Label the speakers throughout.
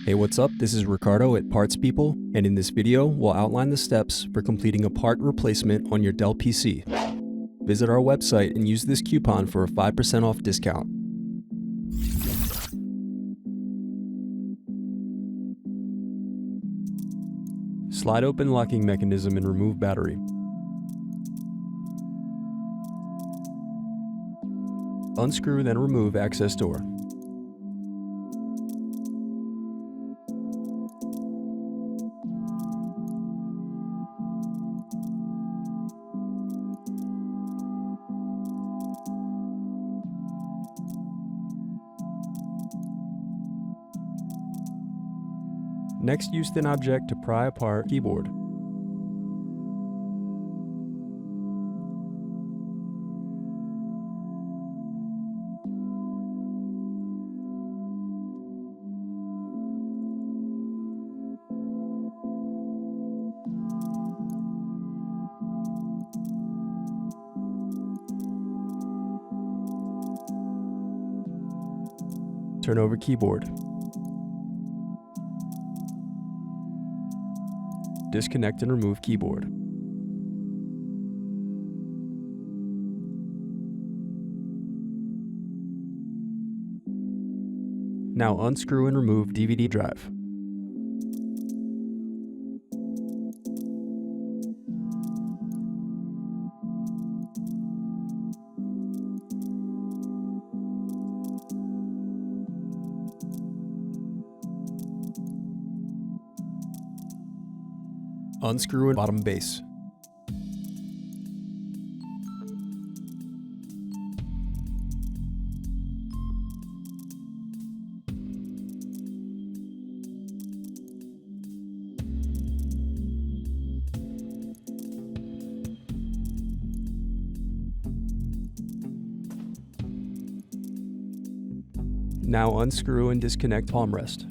Speaker 1: Hey, what's up? This is Ricardo at Parts People, and in this video, we'll outline the steps for completing a part replacement on your Dell PC. Visit our website and use this coupon for a 5% off discount. Slide open locking mechanism and remove battery. Unscrew, then remove access door. Next, use thin object to pry apart keyboard. Turn over keyboard. Disconnect and remove keyboard. Now unscrew and remove DVD drive. Unscrew and bottom base. Now unscrew and disconnect palm rest.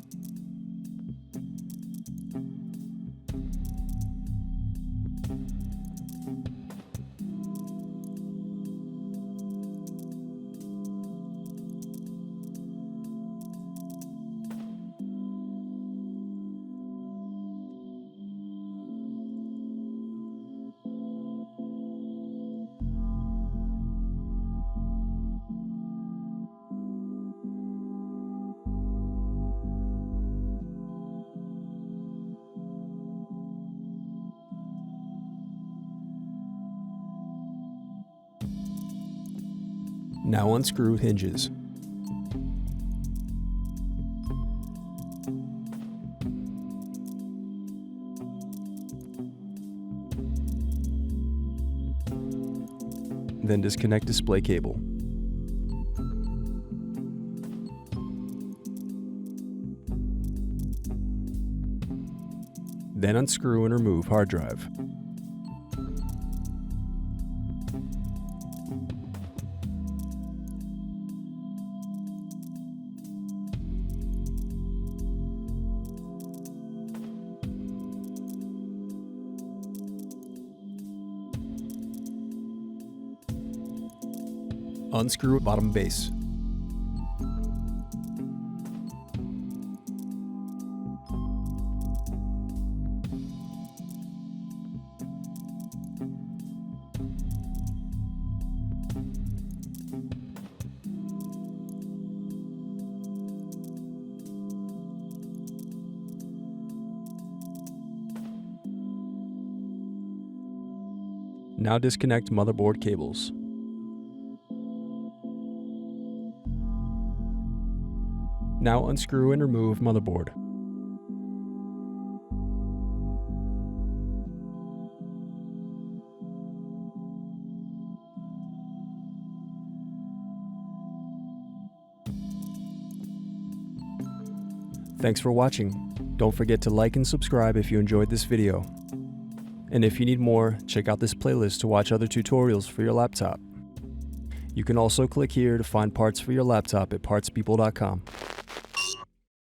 Speaker 1: Now unscrew hinges. Then disconnect display cable. Then unscrew and remove hard drive. Unscrew bottom base. Now disconnect motherboard cables. Now unscrew and remove motherboard. Thanks for watching. Don't forget to like and subscribe if you enjoyed this video. And if you need more, check out this playlist to watch other tutorials for your laptop. You can also click here to find parts for your laptop at partspeople.com.